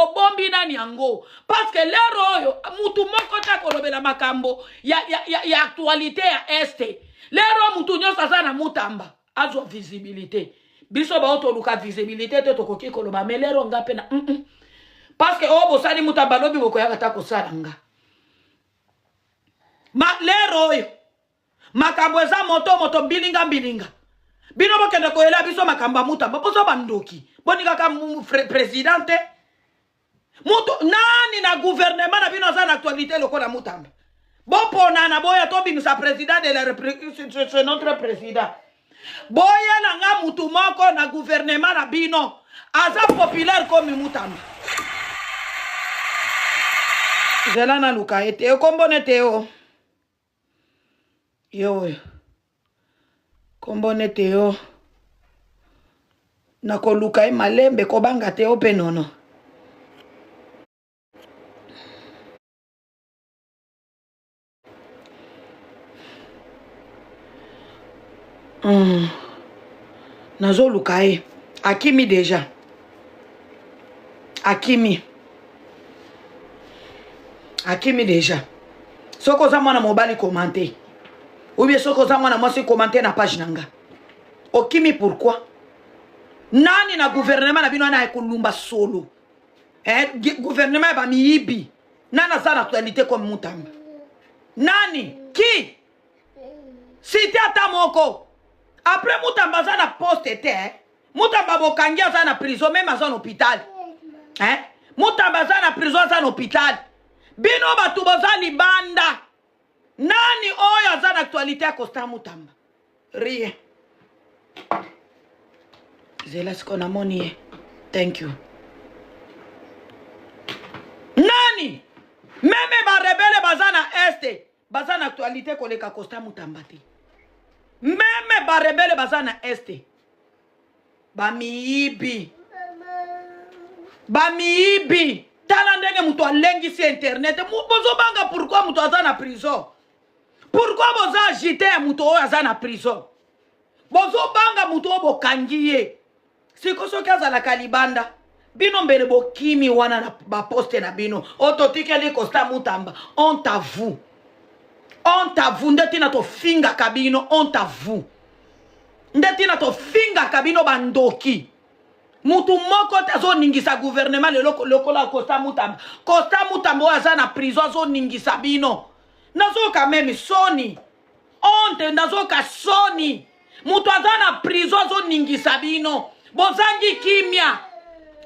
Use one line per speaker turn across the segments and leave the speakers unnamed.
obombi nani yango parce que lero oyo mutu moko ta kolobela makambo ya actualité ya este lero mutu nyonso aza na mutamba azwa visibilité biso baotoluka visibilité te tokoki koloba mais lero nga pe na parce que oyo bosali mutamba lobi bokoyaka ta kosala nga lero oyo makambo eza moto mbilinga bino bokende koyela biso makambo ya mutamba poso bandoki boningaka présidente mutu nani na gouvernement na bino aza na actualité lokola mutamba boponana boya tobimisa président de la république c'est notre président boya na nga mutu moko na gouvernement na bino aza populaire comme mutamba zela na luka ete ekombone teo yo kombone teo na koluka malembe kobanga teo pe nono nazo luka akimi déjà akimi déjà soko za mwana mobali commenter ou bien soko za mwana mwasi commenter na page nanga okimi pourquoi nani na gouvernement na bino na ekulumba solo gouvernement ba miibi nana za na actualité comme mutamba nani qui cité ata moko après mutamba za na poste te mutamba bokangi za na prison même à son hôpital mutamba za na prison za na hôpital bino batu boza libanda nani oyo za na actualité à Constant Mutamba rien zela sikona moni thank you nani meme ba rebelle baza na este baza na actualité koleka Constant Mutamba te meme ba rebelle baza na este ba miibi tala ndenge mutu alengisi internet bozobanga pourquoi mutu aza na prison pourquoi boza agité ya mutu oyo aza na prison bozobanga mutu oyo bokangi ye siko soki azalaka libanda bino mbele bokimi wana na baposte na bino ototikeli Constant Mutamba honte à vous nde tina tofingaka bino honte à vous nde tina tofingaka bino bandoki mutu moko te azoningisa gouvernement lokola Constant Mutamba oyo aza na prison azoningisa bino nazoka meme soni honte nazoka soni mutu aza na prison azoningisa bino bozangi kimia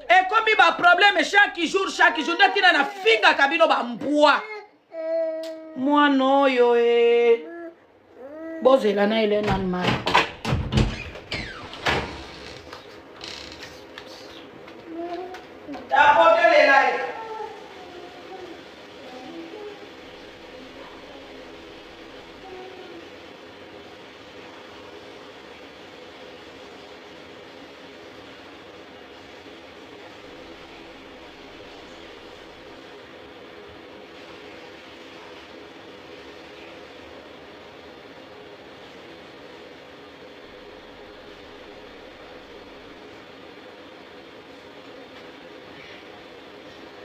ekomi ba problème chaque jour nde tina na fingaka bino bambwa mwana oyo bozela na ele nani mai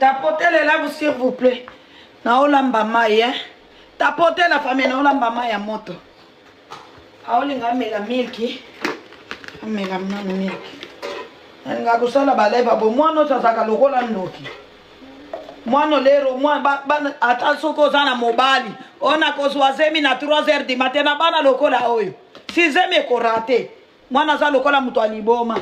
tapotez là, s'il vous plaît. Na olamba mai, tapotez la famille, na olamba mai ya moto. Aolinga mela milki. Amela mnano milki. Nga kusala baleva bo mwana sasaka lokola ndoki. Mwana lero mwana ata soko zana mobali. Ona kozwazemi na 3h du matin na bana lokola oyo. 6h ko raté. Mwana za lokola mtu aliboma.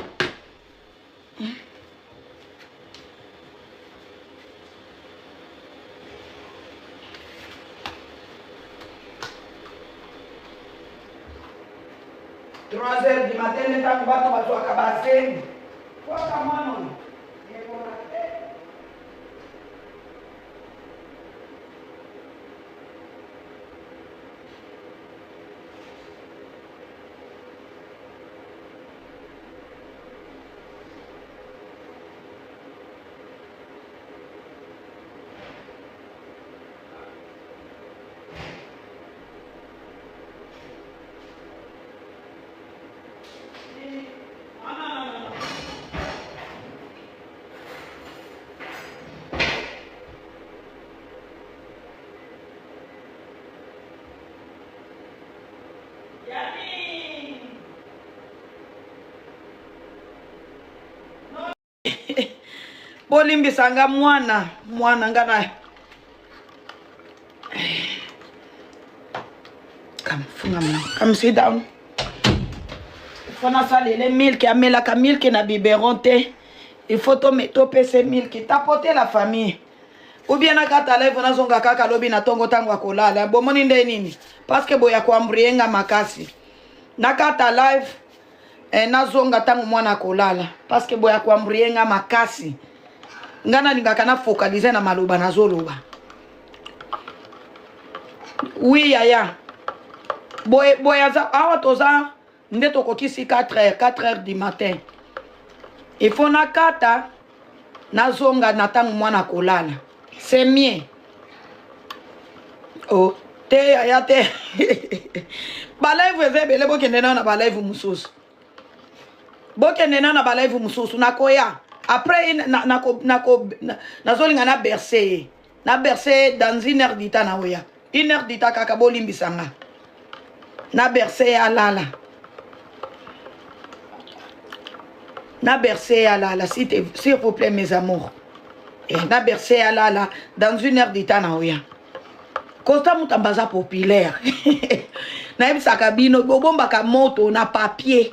Trois heures du matin, les gens vont se cabasser. Quoi, comment? bolimbisanga mwana ngana come sit down. Fona salele milk amelaka milk na biberon te. Il faut topese milk tapoter la famille. Ou bien nakata live na zonga kaka lobi na tongo tango akolala. Bomoni nde nini? Parce que boya kuambrienga makasi. Nakata live na zonga tango mwana akolala. Parce que boya kuambrienga makasi. Ngana lingaka na focaliser na maloba na zoloba. Oui yaya. Boya za awa toza nde tokokisi 4h du matin. Il faut nakata na zonga na tango mwana akolala. C'est mieux. Oh, te yaya te. Balaivu ezebele bokende na balaivu mususu. Bokende na balaivu mususu nakoya. Après nazolinga na bercer. Na bercer dans 1 heure d'ita na oya. 1 heure d'ita kaka bolimbisanga. Na bercer alala. Na bercer alala s'il vous plaît mes amours. Et na bercé à la dans 1 heure d'État na oya. Costa mutambaza populaire. Na ebisaka bino bobomba ka moto na papier.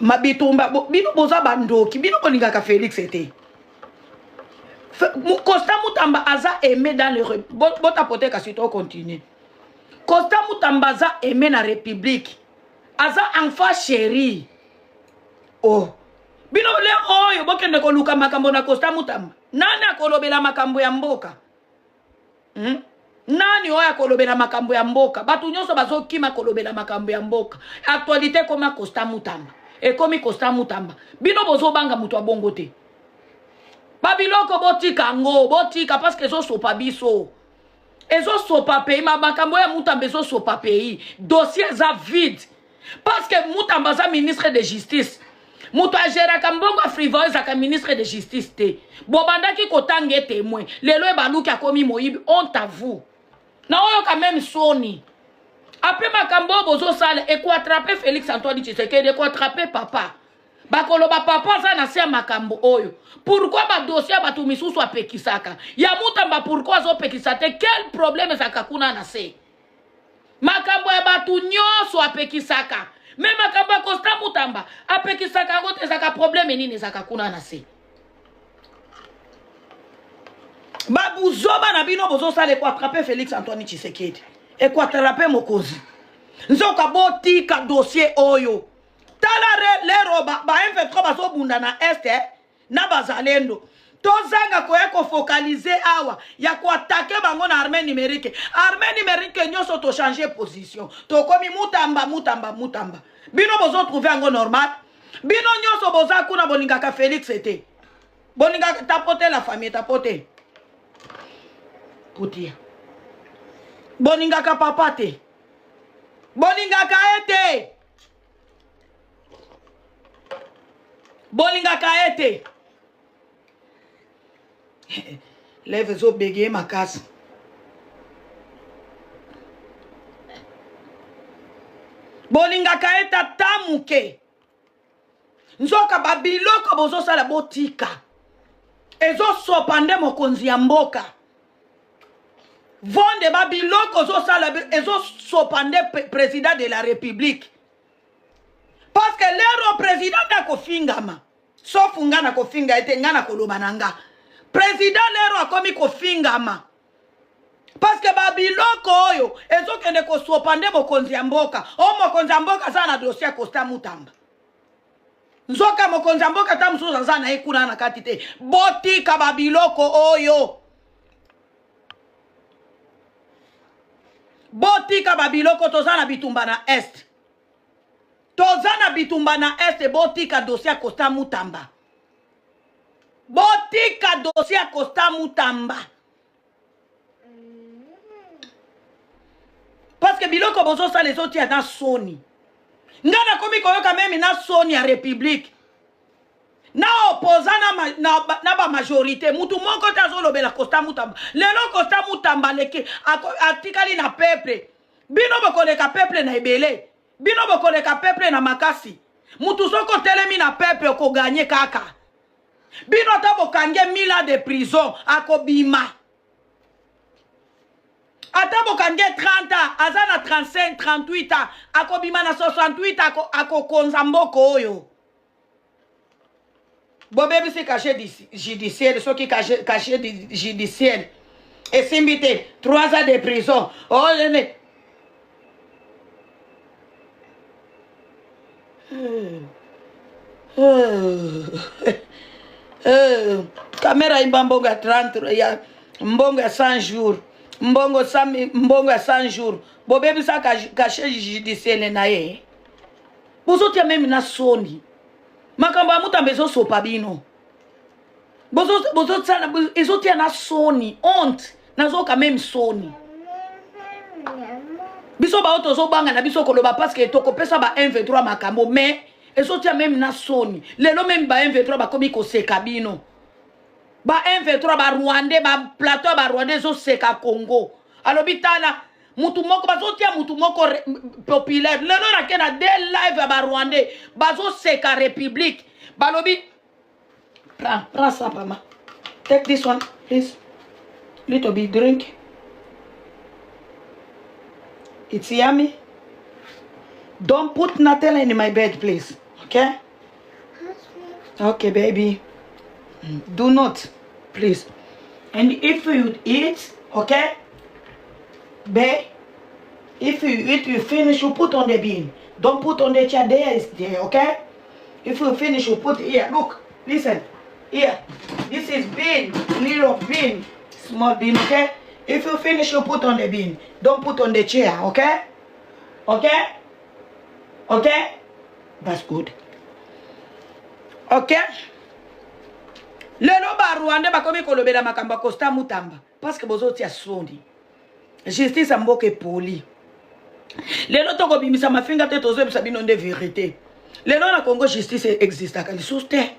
Mabitumba bino boza bandoki bino koninga ka Félix était. Costa mutamba aza aimé dans le botapote ka sito continuer. Costa mutambaza aimé na République. Aza enfant chéri. Oh. Bino le oyo bokende ko luka makambo na Costa Mutamba. Nani akolobela makambo ya mboka? Nani oyo akolobela makambo ya mboka? Batu nyonso bazokima kolobela makambo ya mboka. Actualité koma Costa Mutamba. E komi Costa Mutamba. Bino bozo banga mutu abongo te. Babiloko botika ngo, botika parce que zo sopa biso. Ezo sopa pays makambo ya Mutamba ezo sopa pays. Dossier za vide. Parce que Mutamba za ministre de justice. Mutu agera kambongo frivole ka ministre de justice te. Bobandaki kotange témoin. Lelo ebaluki akomi moyibi honte à vous. Na oyo quand même soni. Après makambo bozo sale et ko attraper Félix Antoine Tshisekedi ko attraper papa. Bakoloba papa za na se makambo oyo. Pourquoi ba dossier batu misusu apekisaka? Ya Mutamba pourquoi zo pekisate? Quel problème za kakuna na se? Makambo ya batu nyoso apekisaka. Même akamba Costa Mutamba apekisaka ngote zaka problème nini zaka kuna na se. Babu zoba na bino bozo sale ko attraper Félix Antoine Tshisekedi et ko attraper Mokozi. Nzoka botika dossier oyo. Tala lero ba M23 bazo bunda na este na bazalendo. Tozanga ko focaliser awa ya ko attaquer bango na armée numérique. Armée numérique nyoso to changer position. To komi Mutamba. Bino bozo trouver ango normal. Bino nyoso boza kuna bolinga ka Félix était. Bolinga tapoter la famille tapoter. Putia. Bolinga ka papa te. Bolinga ka ete. Bolinga ka ete. Lève zo bégayer ma casse. Bolinga ka eta tamuke. Nzoka babiloko bozo sala botika. Ezo sopande mokonzi ya mboka. Vonde babiloko zo sala ezo sopande président de la République. Parce que l'ero président da kofingama. Sauf ngana kofinga ete ngana kolobananga. Président l'ero akomi kofingama. Parce que babiloko oyo ezo kende ko sopande mokonzi ya mboka. O mokonzi ya mboka sana dossier Costa Mutamba. Nzoka mokonzi ya mboka tamusuza sana ekuna na katite. Botika babiloko oyo. Botika babiloko tozana bitumba na est. Tozana bitumba na est botika dossier Costa Mutamba. Botika dossier Costa Mutamba. Parce que biloko bozo sa les autres na Sony. Ngana komi koyoka même na Sony à République. Na opposant na ba majorité mutu moko tazolo bela Costa Mutamba. Lelo Costa Mutamba leke atikali na peuple. Bino bokoleka peuple na ebele. Bino bokoleka peuple na makasi. Mutu soko telemi na peuple ko gagner kaka. Bino ata bokange 1000 ans de prison akobima. Ata bokange 30 ans, azana 35, 38 ans, akobima na 68 akokonza mboko oyo. Bobebe c'est caché judiciaire, ceux qui caché judiciaire. Et simbité 3 ans de prison. Oh, caméra imbambonga 30 ya mbonga 100 jours. Mbongo 100 jours. Bobebe ça caché judiciaire na ye. Bozotia même na soni. Makambo amuta bezo sopa bino. Bozo tsana ezotia na soni, honte. Nazoka même soni. Biso ba otozo banga na biso koloba parce que tokopesa ba 1-23 makambo mais ezotia même na soni. Lelo même ba 1-23 ba komi ko seka bino. Ba 1-23 ba Rwandais ba plateau ba Rwandais zo seka Congo. Alobi tala mutu moko bazotia mutu moko populaire. Lelo na kena de live ba Rwandais bazo seka République. Balobi prends ça mama. Take this one please. Little bit drink. It's yummy. Don't put nothing in my bed, please. Okay? Okay, baby. Do not, please. And if you eat, okay? Babe, if you eat, you finish, you put on the bean. Don't put on the chair. There is there, okay? If you finish, you put here. Look, listen. Here. This is bean. Little bean. Small bean, okay? If you finish, you put on the bean. Don't put on the chair, okay? Okay? Okay? That's good. Okay? Lelo ba Rwanda bakomi kolobela makamba Costa Mutamba. Parce que bozo tia soni. Justice amboke poli. Lelo toko bimisa mafinga te tozo bisabino de vérité. Lelo na Congo justice existe akali souste.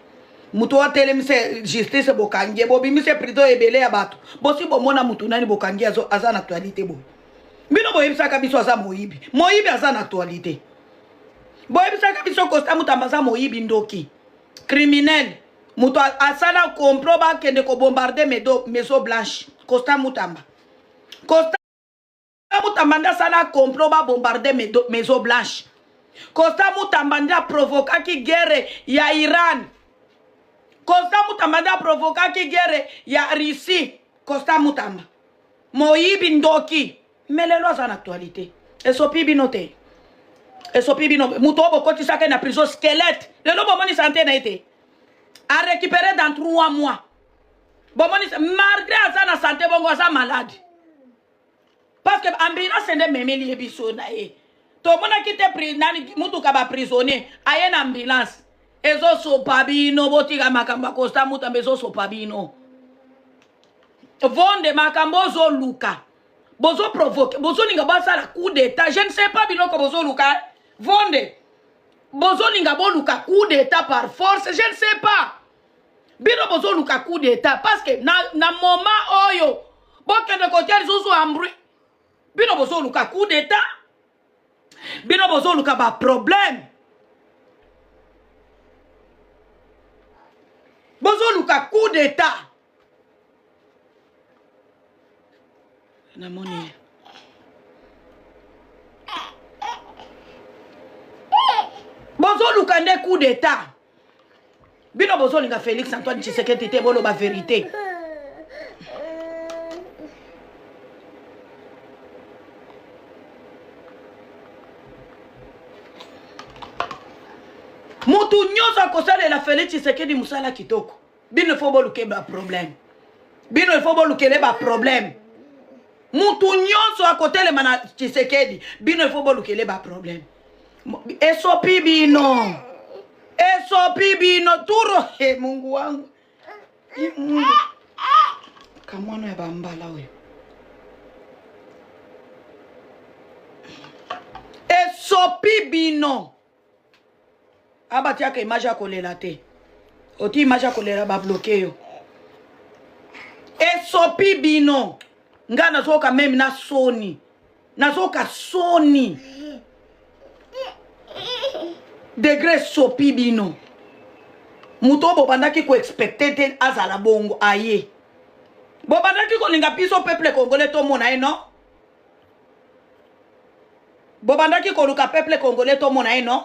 Mutu wa telemise justice bokangie bo bimise prison ebele ya bato. Bosi bomona mutu nani bokangie aza na actualité bo. Bino boyebisaka biso aza moyibi. Moyibi aza na actualité. Boyebisaka biso Costa Mutamba aza moyibi ndoki. Criminel. Mutu asala complot ba kende ko bombarder maison blanche. Costa Mutamba. Costa Mutamba nda sala complot ba bombarder maison blanche. Costa Mutamba nda provoka ki guerre ya Iran. Costa Mutamba nda provoka ki guerre ya Russie. Costa Mutamba. Moyibi ndoki. Mais les lois en actualité. Et sopi binote. Et sopi binote. Mutobo koti sake na prison squelette. Le lobo moni santé na été. A récupérer dans 3 mois. Bon moni malgré ça na santé bongo ça malade. Parce que ambulance sende memeli ebiso na ye. To mona kite nani mutu kaba prisonnier aye na ambulance. Ezo sopa bino botika makamba Costa Mutamba ezo sopa bino. Vonde makambo zo luka. Bozo provoque, bozo linga basa la coup d'état. Je ne sais pas biloko bozo luka. Vonde. Bozo linga bo luka coup d'état par force. Je ne sais pas. Bino bozo luka coup d'état. Parce que na moment oyo. Boke de côté zozo ambri. Bino bozo luka coup d'état. Bino bozo luka ba problème. Bozo luka coup d'état. Namoni. Bozo lukande coup d'état. Bino bozo linga Félix Antoine Tshisekedi te bolo ba vérité. Mutu nyosa kosala la Félix Tshisekedi musala kitoko. Bino fo boluke ba problème. Bino fo boluke ba problème. Mutu nyonso a côté le mana Tshisekedi bino il faut bolukele ba problème esopi bino turo Mungu wangu kamwana ya bambala oyo esopi bino abati aka image akolela te oti image akolela ba bloqué yo esopi bino nga nazoka même na soni. Nazoka soni. Degré sopi bino. muto bobandaki ko expecter te azala bongo aye bobandaki ko linga biso peuple congolais to mona e non bobandaki ko luka peuple congolais to mona e non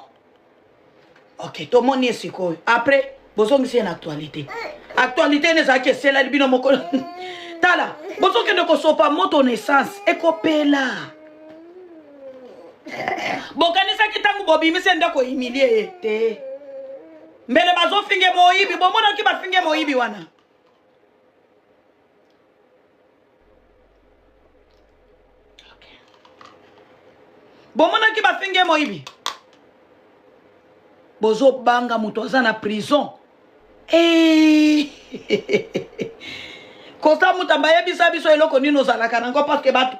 ok to moni esiko après bozongisi en actualité ne zaki sela bino moko tala bozokende ko sopa moto naissance ekopela bokanisaki ntango bobimise ndako humilie te mbele bazofinge moyibi bomonaki bafinge moyibi wana bomonaki bafinge moyibi bozobanga moto aza na prison kosa mutamba yebisa biso eloko nini ozalaka nango parce que bato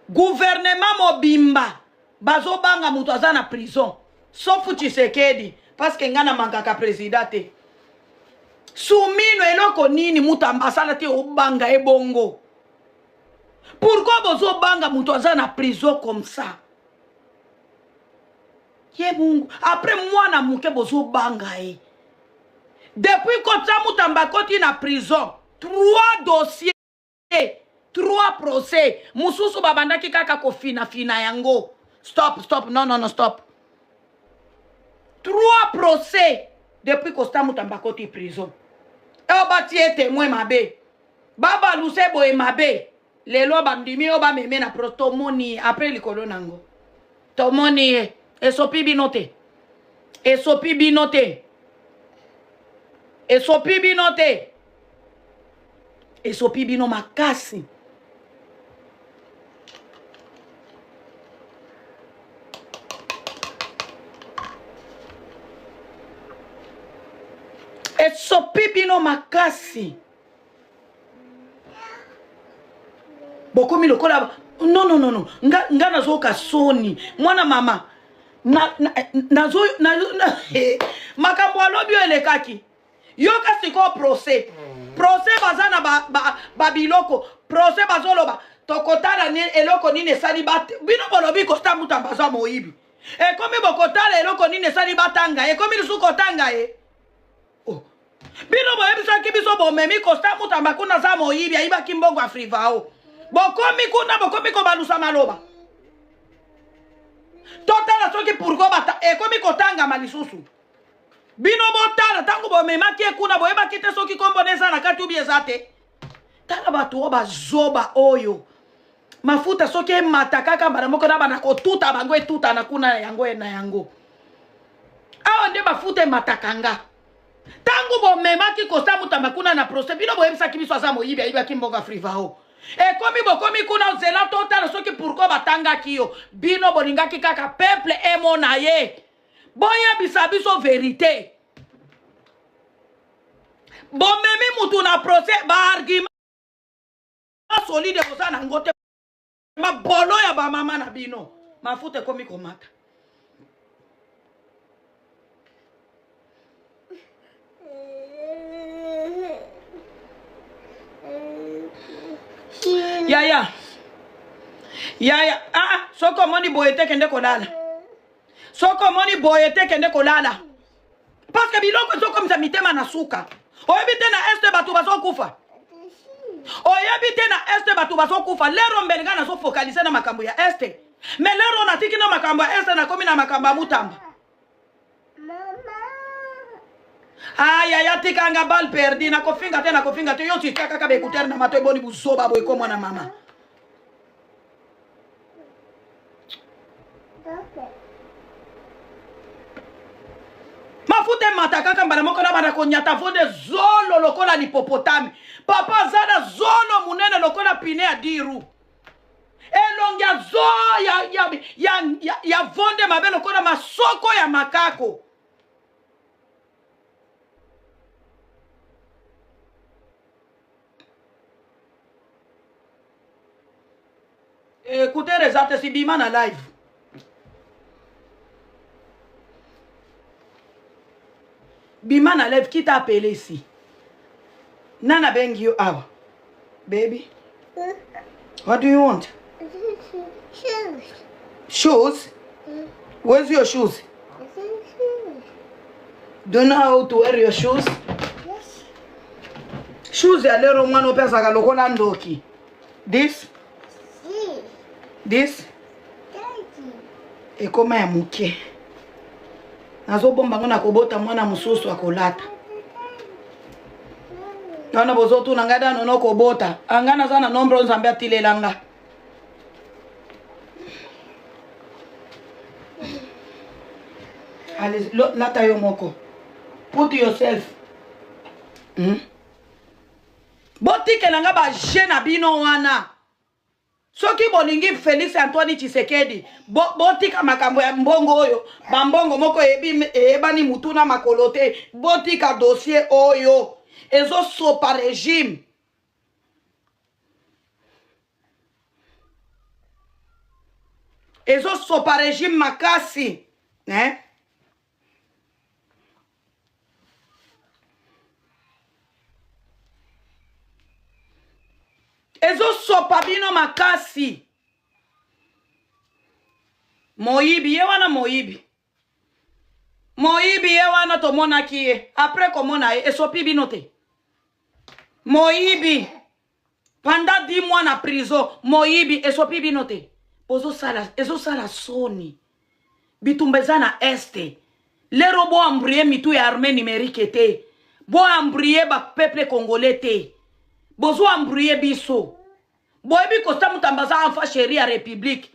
gouvernement mobimba bazobanga moto aza na prison sauf Tshisekedi parce que ngana mangaka président te sumino eloko nini mutamba asala te obanga ebongo pourquoi bozobanga moto aza na prison comme ça ye mungu après mwana muke bozobanga e depuis kota mutamba koti na prison 3 dossiers 3 procès mususu babandaki kaka kofina yango stop non stop 3 procès depuis Costa Mutamba koti prison e bati e témoin mabe baba lusebo e mabe lelo bandimi o ba meme na protomoni après likolo nango tomoni esopi binote esopi bino makasi esopi bino makasi bokomi lokola non nga nazoka soni mwana mama makambo alobi elekaki yoka siko procès bazana babiloko procès bazoloba tokotala eloko nini esali bino bolobi Costa Mutamba aza moyibi ekomi bokotala eloko nini esali batanga ekomi lisusu kotanga bino boyebisaki biso bomemi Costa Mutamba kuna aza moyibi ayibaki mbongo afrivao bokomi kuna bokomi kobalusa maloba totala soki pourquoi bata ekomi kotangama lisusu bino botala ntango bomemaki ekuna boyebaki te soki kombona eza na kati ubi eza te tala bato oyo bazoba oyo mafuta soki emata kaka mbala moko na bana kotuta bango etuta na kuna yango na yango awa nde bafuta emataka nga ntango bomemaki Costa Mutamba kuna na procès bino boyebisaki biso aza moyibi ayibaki mbongo afrivao ekomi bokomi kuna ozela totala soki pourquoi batangaki yo bino bolingaki kaka peuple emona ye boyebisa biso vérité bomemi mutu na procès baargument solide oza nango te mabolo ya bamama na bino mafuta ekomi komata yaya soko moni boyete kende kolala parce que biloko soko mza mitema na suka oyebi te na este bato bazokufa lero mbelinga nazofocalize na makambo ya este me lero natiki na makambo ya este nakomi na makambo ya Mutamba yaya tikanga bal perdi nakofinga te yo titia kaka bekutere na mato eboni buzoba boye ko mwana mama mafuta mata kaka mbala moko na bana konyata vonde zolo lokola lipopotami papa zana zolo munene lokola pine ya diru elongia zo ya vonde mabe lokola masoko ya makako écoutez les artistes si bima na live bima na live qui t'a appelé ici nana bengi you awa baby what do you want shoes where's your shoes Do you know how to wear your shoes?
Yes.
Shoes ya lero mwana opesa lokola ndoki. This?
Si.
This?
Daddy.
Ekoma ya muke. Nazo bomba ngona kobota mwana mususu akolata. Nana bozo tu nangada nono kobota. Angana sana nombro nzambe atilelanga. Allez, lata yo moko. Put yourself. Botike nanga ba jena bino wana. Soki bolingi Félix Antoine Tshisekedi botika makambo ya mbongo oyo bambongo moko ebani mutuna makolote botika dossier oyo ezo sopa régime makasi ezo sopa bino makasi. Moyibi ye wana moyibi ye wana tomona kiye après komona ye esopi bino te. Moyibi pendant 10 mois na prison moyibi esopi bino te. Ezo sala soni bitumbeza na este lero bo ambrie mitu ya armée numérique te bo ambrie ba peuple congolais te bozo ambrie biso boyebi Costa Mutamba za enfa chéri ya république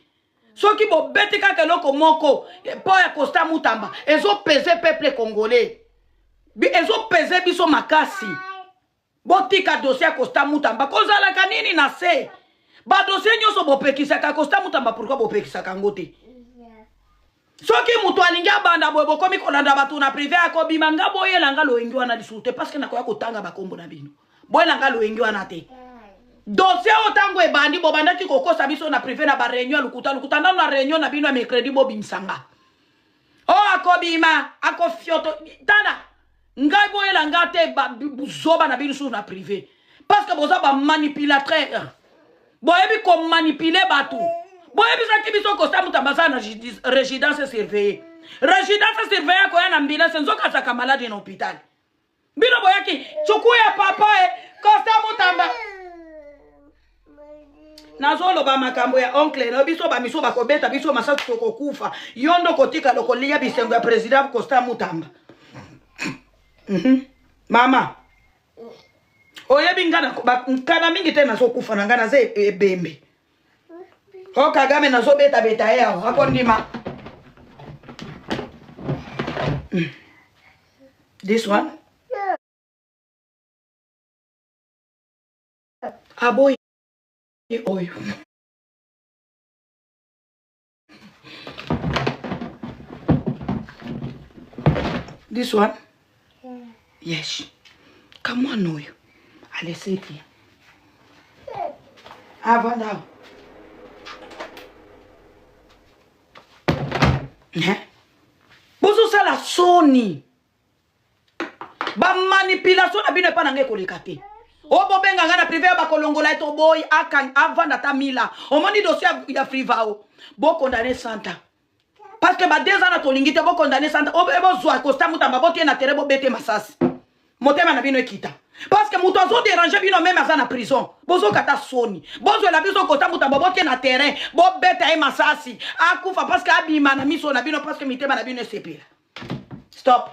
soki bo beti kaka loko moko po ya Costa Mutamba ezo pese peuple congolais ezo pese biso makasi botika dossier ya Costa Mutamba kozala kanini na se ba dossier nyoso bopekisaka Costa Mutamba pourquoi bopekisaka ngote soki mutu alingi abanda boye bokomi kolanda batu na privé akobima nga boyelanga loyengi wana lisusu te parce que nakoya kotanga bakombo na bino boyelanga loyengi wana te. Dossier otango ebandi bobandaki kokosa biso na privé na ba réunion lukuta ndano na réunion na bino ya mercredi bobimsanga akobima akofioto tana ngai boyelanga te zoba na bino na privé parce que boza ba manipulateur boyebi ko manipuler batu boyebi saki biso Costa Mutamba na résidence surveillée ko ya na ambulance nzoka saka malade na hôpital bino boyaki chukuya papa Costa Mutamba nazolo ba makambo ya oncle no biso ba miso ba kobeta biso masatu kokufa yondo kotika lokolia bisengo ya president Costa Mutamba. Mama oyebi ngana kana mingi tena so kufa na ngana ze ebembe o Kagame nazo beta yao akondima. This one aboy oyo this one yes come on oyo allez c'est bien avant now bozo sala soni ba manipulation na bino pa nange koleka te obo benga ngana privé ba kolongola eto boy akan avant ta mila omoni dossier ya Frivao bo condamné Santa parce que ba 2 ans na tolingi te bo condamné Santa obo zwa Costa Mutamba bo tie na terre bo bete masasi motema na bino ekita parce que muto azo déranger bino même aza na prison bozo kata soni bozo la biso Costa Mutamba bo tie na terrain bo bete e masasi akufa parce que abima na miso na bino parce que mitema na bino sepela stop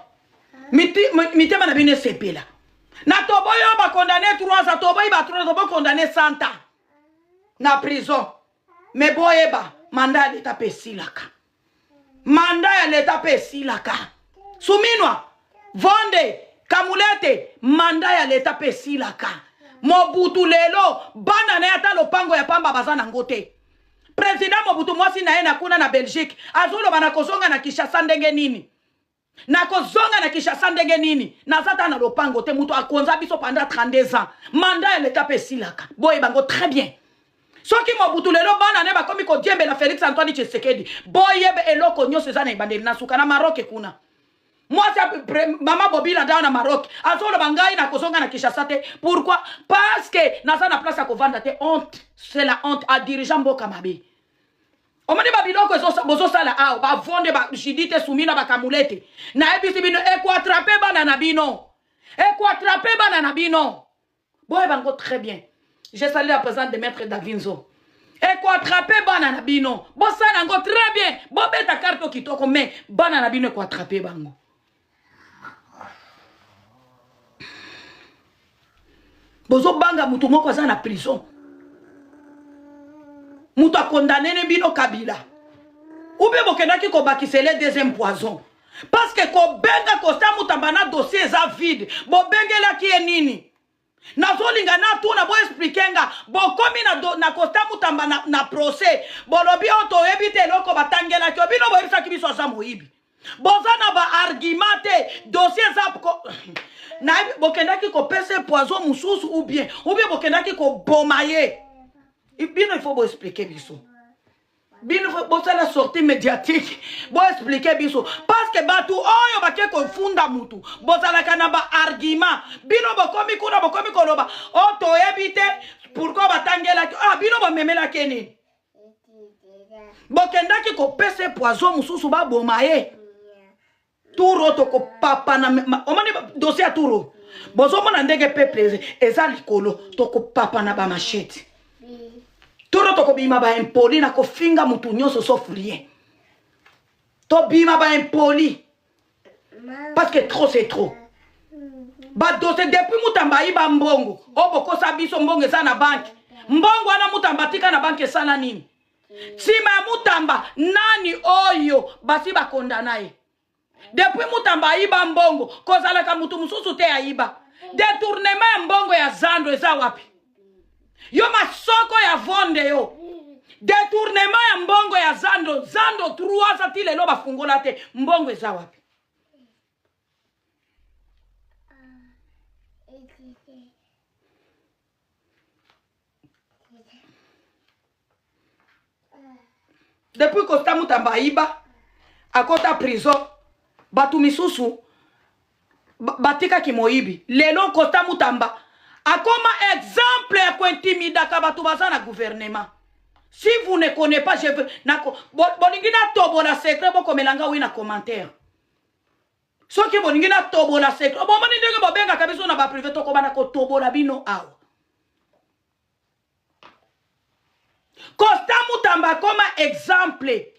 mitema na bino sepela na toboyo ba condamné 3 ans toboyo ba 3 ans ba condamné Santa na prison mais boyeba mandat l'état pesilaka mandat ya l'état pesilaka suminwa vonde kamulete mandat ya l'état pesilaka Mobutu lelo bana na ata lopango ya pamba bazana ngote président Mobutu mwasi na ena kuna na Belgique azolo bana kozonga na Kinshasa ndenge nini na kozonga na Kinshasa ndenge nini nazata na lopango te mutu akonza biso pendant 32 ans mandat ya l'état pesilaka boye bango très bien soki Mobutu lelo bana ne bakomi ko diembe la Félix Antoine Tshisekedi boye be eloko nyoso ezana ibandeli na suka na Maroc kuna mwasi mama Bobila dawa na Maroc azolo bangai na kozonga na Kinshasa te pourquoi parce que naza na place à kovanda te honte c'est la honte à dirigeant mboka mabe omoni babiloko bozosala awa bavonde Judith Soumina bakamulete nayebisi bino ekoatrape bana na bino ekoatrape bana na bino boye bango très bien. J'ai salué la présence de maître Davinzo. Ekoatrape bana na bino bosala ngo très bien bobeta carte kitoko mais bana na bino ekoatrape bango. Bozo banga mutu moko aza na prison. Mutu condamné ne bino Kabila. Ou bien bokendaki ko bakisele deuxième poison. Parce que ko benga kosta mutamba na dossier eza vide. Bo bengela ki enini. Nazolinga na tuna bo expliquenga. Bo komi na kosta mutamba na procès. Bo lobi oto ebite loko batangela ki obino bo ebisa ki biso za moibi. Boza na ba argumenté dossier za na bokendaki ko pese poison mususu ou bien bokendaki ko bomaye. Bino il faut vous expliquer biso. Bino faut la sortie médiatique. Bo expliquer biso parce que batu oyo bake ko funda mutu. Bozala kana ba argument. Bino bokomi kuna bokomi koloba. Oto ebite pourquoi batangela bino bo memela keni. Bokendaki ko pese poison mususu ba bomaye. Turo toko papa na omani dossier à turo. Bozo mona ndenge peuple eza likolo toko papa na ba machete. Turo toko bima ba impoli na kofinga mutu nyonso sauf rien. To bima ba impoli. Parce que trop c'est trop. Ba dossier depuis mutamba iba mbongo. Oboko sabiso mbongo eza na banki. Mbongo ana mutamba tika na banki sana nini? Sima mutamba nani oyo basi ba kondanaye. Depuis mutamba iba mbongo kozala ka mutu mususu te aiba. Détournement ya mbongo ya Zando eza wapi? Yo masoko ya vonde yo. Détournement ya mbongo ya Zando 3 ati lelo bafungola te mbongo eza wapi? Depuis Costa Mutamba iba akota prison batu misusu batika kimoibi lelo Costa Mutamba akoma exemple ya kointimida ka batu bazana gouvernement. Si vous ne connaissez pas, je veux bolingina tobola secret boko melanga wi na commentaire. Soki bolingina tobola secret bo mani ndenge bobenga kabiso na ba privé to ko bana ko tobola bino awa. Costa Mutamba comme exemple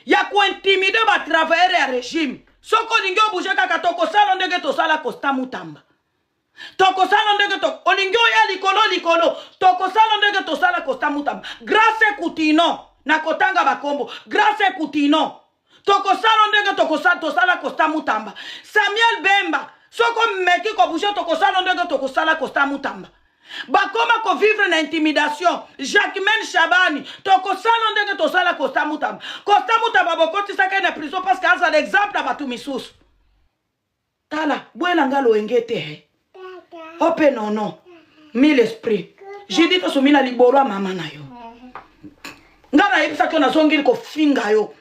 ya kointimide ba travailler ya régime. Soko lingi obuje kaka toko sala ndenge to sala Costa Mutamba. Toko sala ndenge to olingi ya likolo toko sala ndenge to sala Costa Mutamba. Grâce Kutino na kotanga bakombo. Grâce Kutino toko sala ndenge toko sala Costa Mutamba. Samuel Bemba soko meki ko buje toko sala ndenge toko sala Costa Mutamba. Bakoma ko vivre na intimidation. Jacquemaine Chabani toko sala ndenge to sala Costa Mutamba. Costa Mutamba bokoti saka na prison parce que ça l'exemple à batu misusu. Tala bwela ngalo engete. Ope non. Mille esprit. J'ai dit to Soumina liboro mama na yo. Ngana yebisa ko na zongili ko finga yo.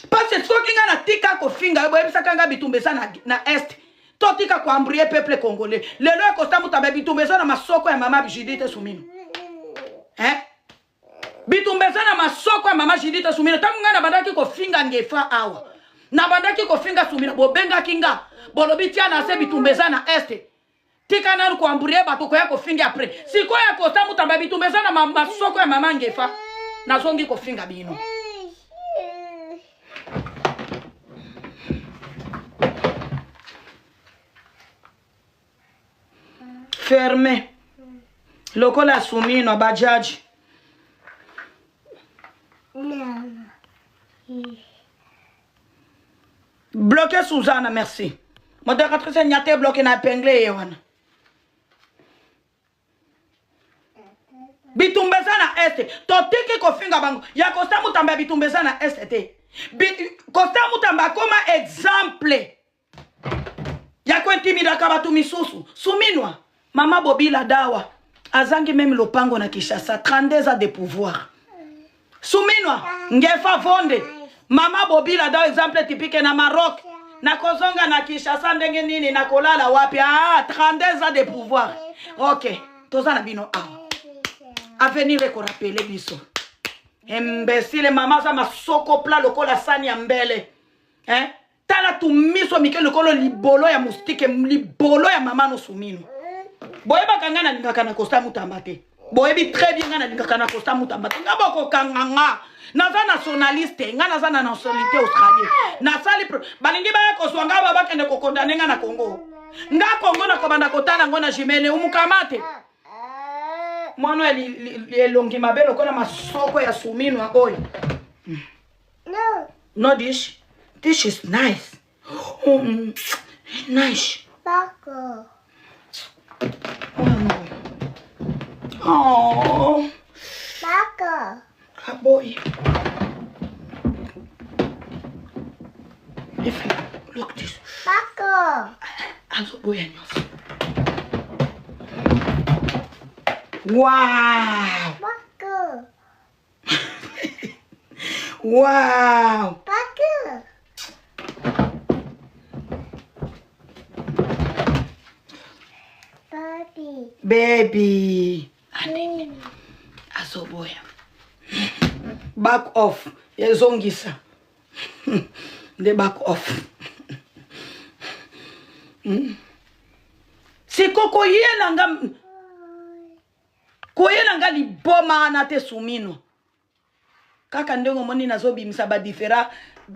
Parce que soki ngana tika ko finga yo yebisa kanga bitumbesa na est. Totika ko embrouiller peuple congolais. Lelo Costa Mutamba bitumbesa na masoko ya mama Judith Soumina. Bitumbesa na masoko ya mama Judith Soumina. Tangu ngana bandaki ko finga ngefa awa. Na bandaki ko finga Soumina bobenga kinga. Bolobi tia na se bitumbesa na est. Tika na ko embrouiller bato ko ya ko finga après. Siko ya Costa Mutamba bitumbesa na masoko ya mama ngefa. Na zongi ko finga bino. Fermé. Lokola Soumino Bajaji. Bloqué Suzanne, merci. Modératrice Nyate bloqué na épinglé Yewana. Bitumbeza na este. Totiki ko finga bango. Ya Costa Mutamba bitumbeza na este. Costa Mutamba comme exemple. Ya ko intimida ka batu misusu. Souminwa. Mama Bobila Dawa. Azangi même lopango na Kinshasa. 32 ans de pouvoir. Souminwa. Ngefa Vonde. Mama Bobila Dawa exemple typique na Maroc. Na kozonga na Kinshasa ndenge nini na kolala wapi. 32 ans de pouvoir. Ok. Tozana bino. Avenir ko rappeler biso. Imbécile, maman ça m'a soko plat lokola sani ya mbele. Hein? Tala tu miso mike lokolo libolo ya moustique, libolo ya maman no sumino. Boyeba kangana lingaka na kosta mutambate. Boyebi très bien ngana lingaka na kosta mutambate. Ngaboko kanganga. Naza nationaliste, nga naza na nationalité australienne. Nasali balingi ba ko swanga baba kende ko condamner nga na Congo. Nga Congo na kobanda kotala ngona jimele umukamate. Mwana elongi mabelo kona masoko ya sumino akoy.
No.
No dish. This is nice. Nice.
Paco.
Oh.
Paco.
Ah boy. If you look this.
Paco.
Also boy and wow.
Paco.
Wow.
Paco. Papi.
Baby. And also boy. Back off. Yezongisa. The back off. Siko koyelanga liboma na te sumino. Kaka ndenge moni nazobi misaba differa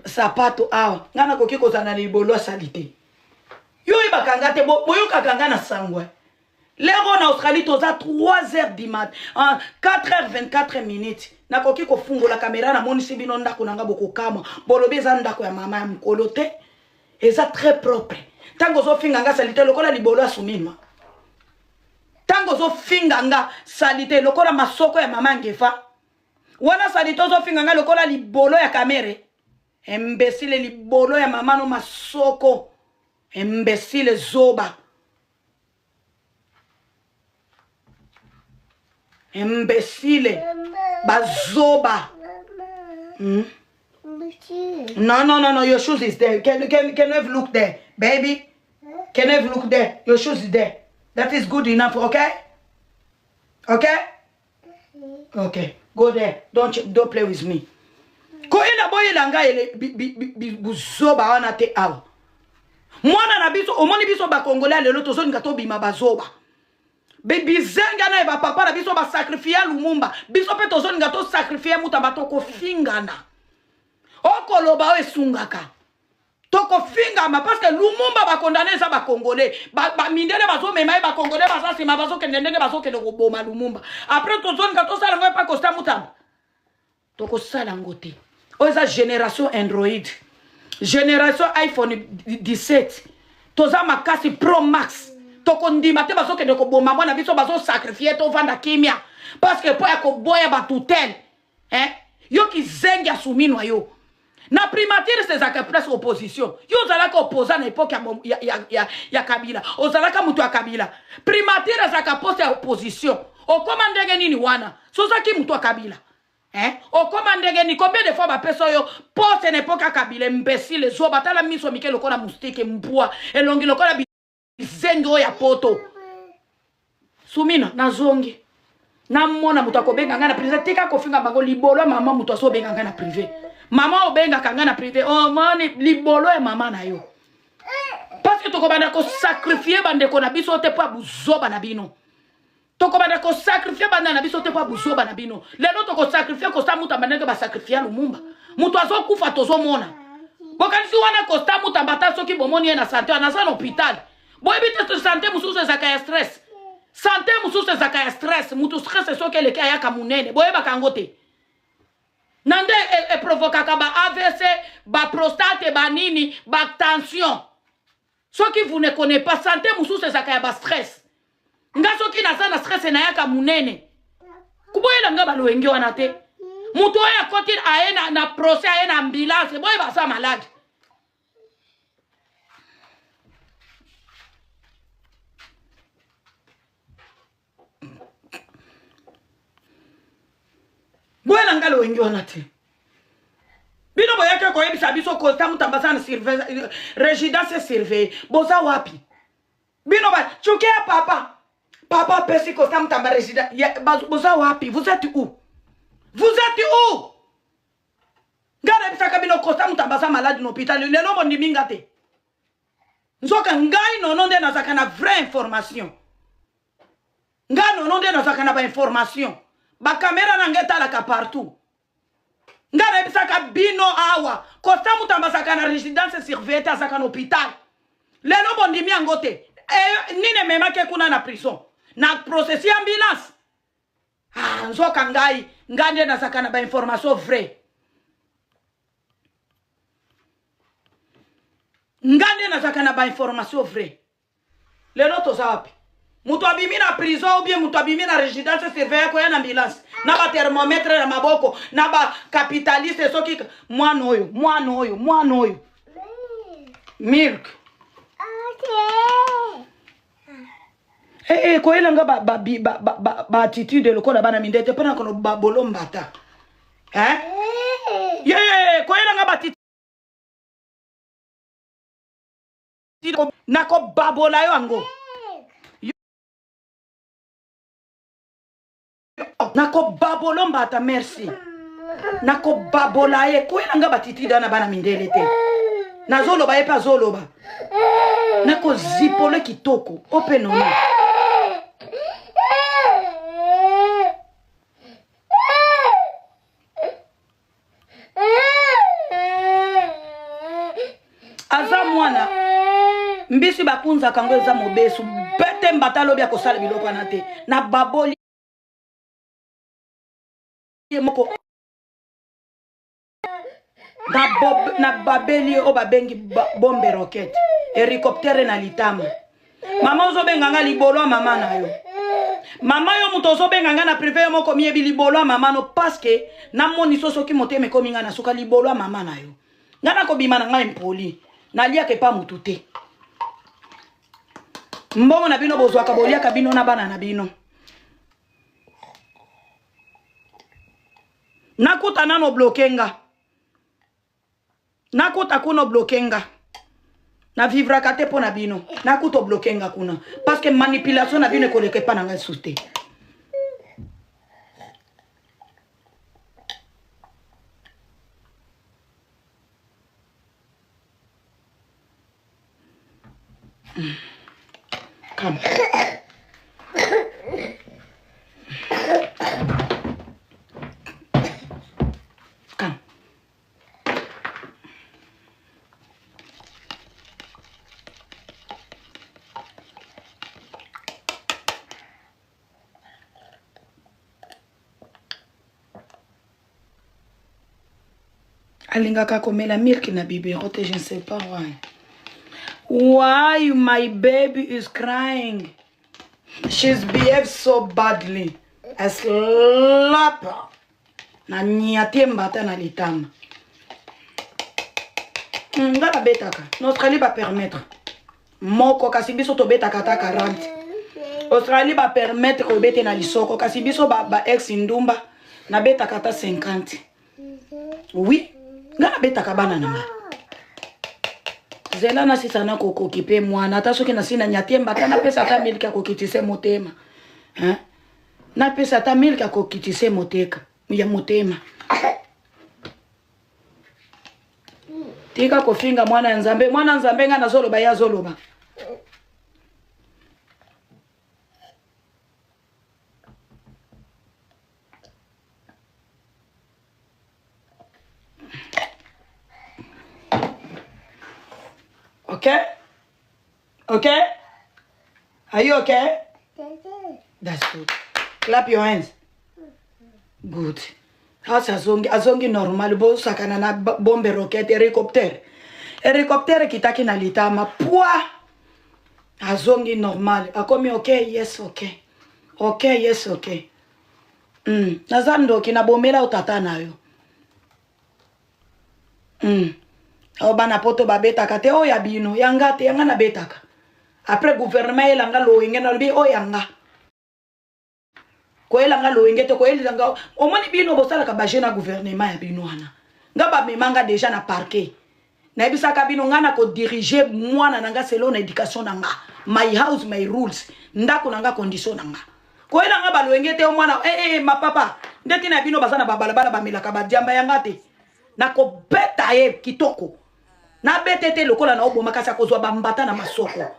sapato awa. Ngana koki kozana libolo salite. Yo ibakanga te boyo kakanga na sangwe. L'heure en Australie toza 3h du mat. 4h24 minutes. Na koki ko fungo la caméra na moni sibino ndako nanga boko kama. Bolobi eza ndako ya mama ya mkolo te. Eza très propre. Tango zo finganga salite lokola libolo asumino. Tango zo finganga salite lokola masoko ya mama ngefa. Wana salite zo finganga lokola libolo ya kamere. Imbécile libolo ya mama no masoko. Imbécile zoba. Imbécile. Bazoba. No, your shoes is there. Can you look there, baby? Can you look there? Your shoes is there. That is good enough, okay? Okay? Okay. Go there. Don't play with me. Ko ina boye langa ele buzoba wana te awa. Mwana na biso omoni biso ba Congolais lelo tozoni ngato bima bazoba. Baby zenga na ba papa na biso ba sacrifier Lumumba. Biso pe tozoni ngato sacrifier mutamba toko fingana. Okoloba o esungaka. Toko fingama parce que Lumumba ba condamner ça ba Congolais. Ba mindele bazo mema ba Congolais baza sima bazo kendenge bazo kende ko boma Lumumba. Après tozoni ngato sala ngoy pa kosta mutamba. Toko sala ngote. Oza génération Android. Génération iPhone 17. Toza makasi Pro Max. Toko ndima te bazo kende ko boma mwana biso bazo sacrifier to vanda kimia. Parce que po ya ko boya ba tutel. Yo ki zenga sumino yo. Na primature c'est za presse opposition. Yo zalaka opposa na époque ya Kabila. Ozalaka mutu ya Kabila. Primature za ka poste ya opposition. Okoma ndenge nini wana? Soza ki mutu ya Kabila. Okoma ndenge ni combien de fois ba peso yo poste na époque ya Kabila imbécile zo batala miso Mikel lokola moustike mbua elongi lokola bizengo ya poto. Sumina na zongi. Na mona mutu akobenga ngana privé tika kofinga bango libolo mama mutu aso benga ngana privé. Mama obenga kangana privé. Oh mani libolo ya mama na yo. Parce que toko banda ko sacrifier bande ko na biso te pa buzoba na bino. Toko banda ko sacrifier banda na biso te pa buzoba na bino. Lelo toko sacrifier ko sta mutu bandeke ba sacrifier Lumumba. Mutu azo kufa tozo mona. Bokanisi wana ko sta mutu ambata soki bomoni na santé na sa hôpital. Boy bite santé mususu zakaya stress. Santé mususu zakaya stress. Mutu stress soki le kaya kamunene. Boy bakangote. Nande provoka ba AVC, ba prostate, ba nini, ba tension. Ce qui vous ne connaissez pas, santé mususu ezaka ba stress. Nga soki na stress na yaka munene. Kuboyela nga balowengi wana te. Mutu ya koti aena na procès aena ambulance, boy ba sa malade. Boyela nga lowengi wana te. Bino boyake ko yebisa biso ko tamu tambasana surveille résidence surveille boza wapi bino ba chokia papa pesi ko tamu tamba résidence boza wapi vous êtes où Vous êtes où? Ngare bisaka bino kosta mutambasa malade n'hôpital. Lelo mondi mingate. Nzoka ngai nono nde nazaka na vraie information. Ngai nono nde nazaka na ba information. Ba caméra na ngeta la ka partout. Ngare bisaka bino awa. Kosta mutambasa na résidence surveillée azaka na hôpital. Lelo mondi miangote. Nine mema ke kuna na prison. Na processi ambulance. Ah, nzoka ngai nde nazaka na ba information vraie. Ngande na zakana ba information vrai. Lelo to zapi. Mutu abimi na prison ou bien mutu abimi na résidence surveillée ko ya na ambulance. Na ba thermomètre na maboko, na ba capitaliste soki mwana oyo. Milk. Ko elanga ba attitude lokola bana mindete pena kono ba bolombata. Ko elanga ba nako babola yo ango nako babolo mbata merci nako babola ye ko elanga batiti dana bana mindele te nazoloba ye pa zoloba nako zipole kitoko open no aza mwana mbisi bakunza kango eza mobesu bete mbatalo bya kosala biloko na te na baboli moko na babeli o babengi bombe rocket hélicoptère na litama mama ozo benganga libolo mama na yo mama yo muto ozo benganga na privé yo moko miebi libolo mama no parce que na moni soso ki moteme kominga na suka libolo mama na yo ngana ko bima na ngai mpoli na lia ke pa mutu te mbongo na bino bozwaka boliaka bino na bana na bino nakuta nano blokenga nakuta kuno blokenga na vivra kate po na bino nakuto blokenga kuna parce que manipulation na bino ekoleke pa na ngai sute Come. Come. Alingaka komela milk na biberon te je ne sais pas why. Why my baby is crying? She's behaved so badly. I slap her. Na nyate mbata na litama. Ngala betaka. Australie va permettre. Moko kasibiso to betaka ta 40. Australie va permettre ko bete na lisoko kasibiso ba ex ndumba na betaka ta 50. Oui. Ngala betaka bana na. Zela na sisa na koko kipe mwana ata soki na sina nyatemba ata na pesa ata milki ya kokitise motema na pesa ata milki ya kokitise moteka ya motema tika kofinga mwana nzambe nga na zoloba ya zoloba Okay? Okay? Are you okay? That's good. Clap your hands. Good. How's azongi normal bo sakana na bombe rocket hélicoptère. Hélicoptère kitaki na litama poa. Azongi normal. Akomi okay, yes okay. Okay, yes okay. Nazando kina bomela utata nayo. O bana poto babetaka te o ya bino yanga te yanga na betaka après gouvernement elanga lo ngena bi o yanga ko elanga lo ngete ko elanga o moni bino bosala ka baje na gouvernement ya bino wana ngaba memanga déjà na parquet na ebisaka bino ngana ko diriger mwana nanga selon éducation nanga my house my rules ndako nanga condition nanga ko elanga ba lo ngete o mwana ma papa ndeti na bino bazana babalabala bamelaka badiamba yanga te nako beta ye kitoko na betete lokola na oboma kasi akozwa bambata na masoko.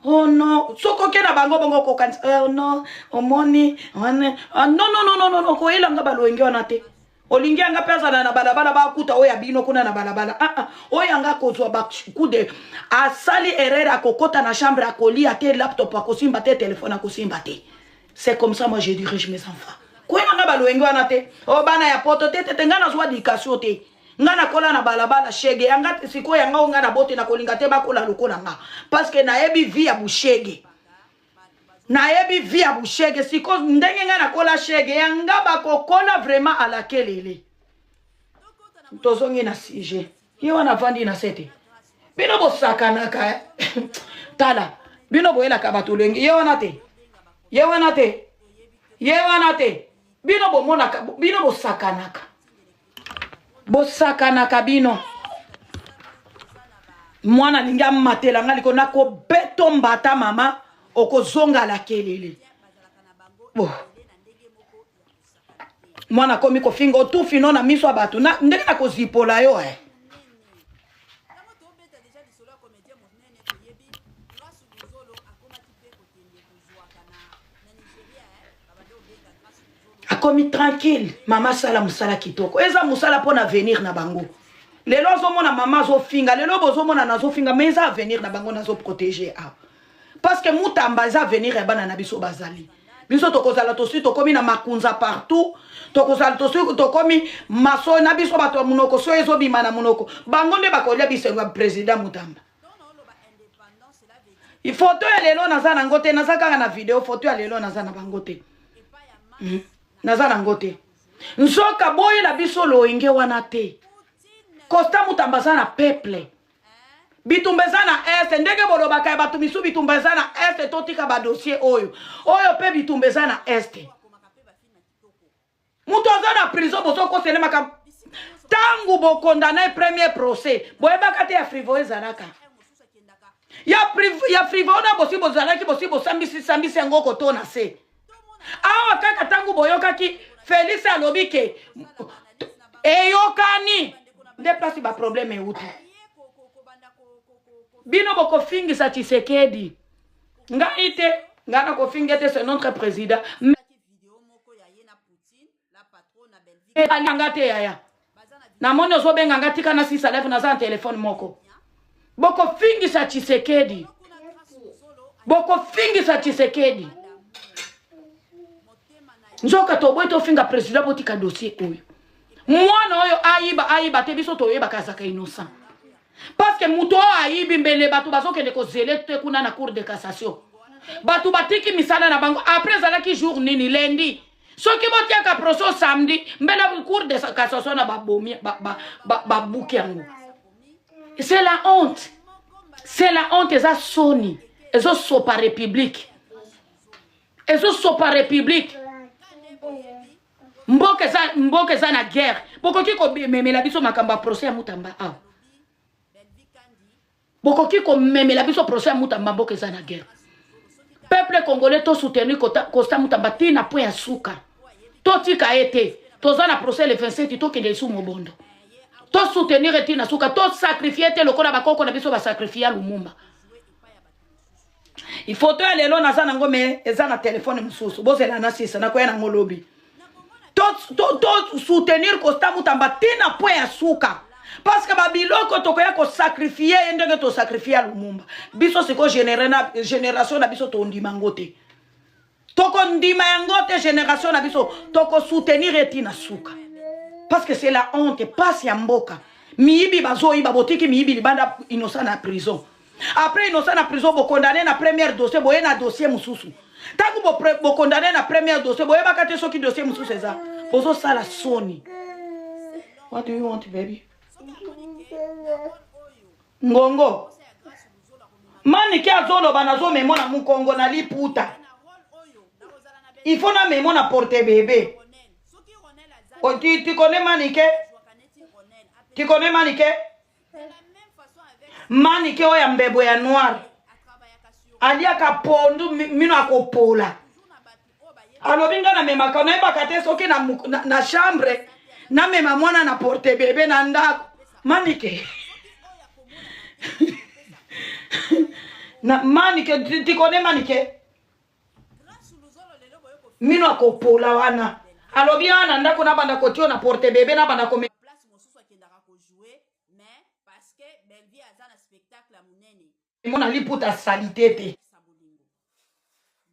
Oh non, soko ke na bango bongo ko kan oh non, omoni no ko elanga balwenge wana te. Olingi anga pesa na balabala ba kuta oya bino kuna na balabala. Oya anga kozwa ba kude asali erreur akokota na chambre akolia te laptop akosimba te téléphone akosimba te. C'est comme ça moi je dirige mes enfants. Ko elanga balwenge wana te. O bana ya poto te ngana zwa dikasio te. Ngana kola na balabala shege anga siko yanga onga na bote na kolinga te bakola lokola nga parce que na yebi vie ya bushege na yebi vie ya bushege siko ndenge ngana kola shege yanga bakokola vraiment à la kelele tozongi na sujet ye wana vandi na sete bino bosakanaka tala bino boela ka batulengi ye wana te bino bomona bino bosakanaka bosaka na kabino mwana linga matela ngaliko nako beto mbata mama okozonga la kelele bo mwana komi ko fingo tu fino na miso abatu na ndenge na kozipola yo akomi tranquille mama sala musala kitoko eza musala pona venir na bango lelo zomona mama zo finga lelo bozomona nazo finga mais eza venir na bango nazo protéger parce que mutamba eza venir bana na biso bazali biso tokozala tosi tokomi na makunza partout tokozala tosi tokomi maso na biso bato munoko so ezo bima na munoko bango nde bakolia bisengo président mutamba il photo ya lelo naza na ngote naza kaka na video photo ya lelo naza na bango te nazana ngote nzoka boye la biso loenge wana te Costa Mutamba na peuple bitumbeza na est ndenge bolobaka ya batu misu bitumbeza na est totika ba dossier oyo pe bitumbeza na est mutu aza na prison bozo ko selema ka tangu bo condamné premier procès boyebaka te ya frivo ezalaka ya frivo na bosi bozalaki bosi bosambisi yango kotona se awa kaka tangu boyokaki Félix alobike eyokani nde place ba problème euti bino boko fingisa Tshisekedi ngai te ngana ko fingete c'est notre président ngate yaya na mono zo benga ngati kana si salef na za téléphone moko boko fingisa Tshisekedi nzoka toboy to finga président botika dossier oyo mwana oyo aiba te biso toyeba kazaka innocent parce que muto aibi mbele batu bazokende ko zele te kuna na cour de cassation batu batiki misala na bango après zalaki jour nini lundi soki botiaka procès samedi mbela cour de cassation na babomi babuki yango c'est la honte eza soni ezo sopa république mboke za na guerre bokoki ko memela biso makamba procès ya Mutamba bokoki ko memela biso procès ya Mutamba mboke za na guerre peuple congolais to soutenir Costa Mutamba tina point ya suka to tika ete toza na procès le 27 to kende sou mobondo to soutenir tina suka to sacrifier te lokola bakoko na biso ba sacrifier Lumumba il faut to lelo na za ngome eza na téléphone mususu bozela na sisa na ko ya na ngolobi to soutenir Costa Mutamba tina point ya suka parce que babiloko tokoya ko sacrifier ndenge to sacrifier Lumumba biso siko génération na biso to ndima ngote toko ndima yangote génération na biso toko soutenir etina suka parce que c'est la honte passe ya mboka miibi bazoyiba botiki miibi libanda innocent na prison après innocent na prison bo condamné na premier dossier boye na dossier mususu tangu bo condamné na premier dossier boye bakate soki dossier mususu eza bozo sala soni. What do you want, baby? Ngongo mani ki azolo banazo memo na mukongo na liputa il faut na memo na porter bébé o ti connais manike manike oya mbebo ya noir aliaka pondu mino akopola alobinga na mema kana bakate soki na chambre na mema mwana na porte bébé na ndako manike na manike tikone manike mino akopola wana alobi wana ndako na banda kotio na porte bébé na banda ko
place mosusu akendaka ko jouer mais parce que Belvi aza na spectacle munene
mona liputa salite te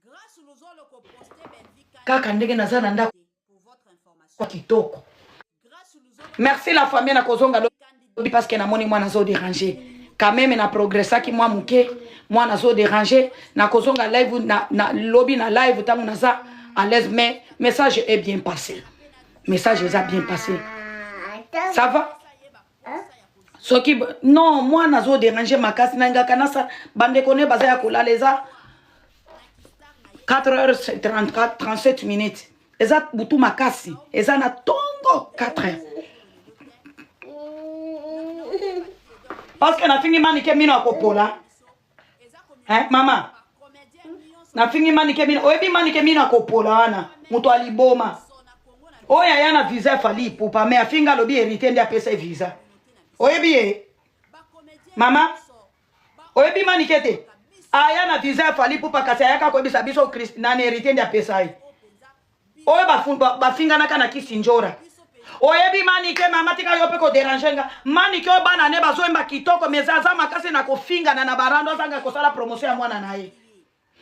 grâce luzolo ko poster Belvi
kaka ndenge naza na ndako
pour votre information
kwa kitoko.
grâce luzolo
Merci la famille na kozonga lobi parce que na moni mwana zo déranger quand même na progressa ki moi muke mwana zo déranger na kozonga live na lobby na live tangu naza à l'aise mais message est bien passé. Message est bien passé. Ça va? Ce qui non moi nazo déranger makasi na ngaka nasa bande kone baza ya kolala eza 4h34 37 minutes. Eza butu makasi eza na tongo 4h. Parce que na fingi manike mino akopola. Hein mama? Na fingi manike mino oyebi manike mino akopola wana muto aliboma. Oya yana visa fali pupa me afinga lobi hérité ndi apesa visa. Oyebi e? Mama? Oyebi manike te? Aya na visa fali pupa kasi ayaka ko bisa biso Christina ne hérité ndi apesa ai. Oye bafinga naka na kisinjora. Oyebi manike mama tika yope ko dérangenga. Manike o bana ne bazoemba kitoko mezaza makase na kofinga na barando zanga kosala promotion ya mwana nae.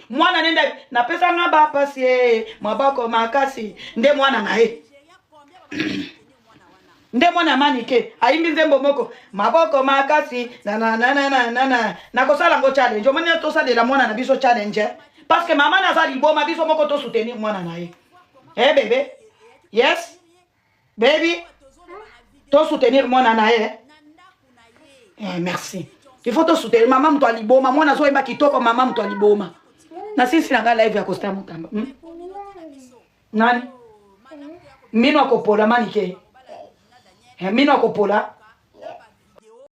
Mwana nenda na pesa nga ba pasi mabako makasi nde mwana nae. Nde mwana manike aimbi nzembo moko maboko makasi na kosala ngo challenge o mwana to salela mwana na biso challenge parce que mama na zali boma biso moko to soutenir mwana nae. Eh bébé? Yes? Baby? To soutenir mwana nae. Merci. Il faut te soutenir mama mtu aliboma mwana zo imba kitoko mama mtu aliboma. Na sisi nanga live ya Costa Mutamba. Nani? Mino akopola manike. Mino akopola.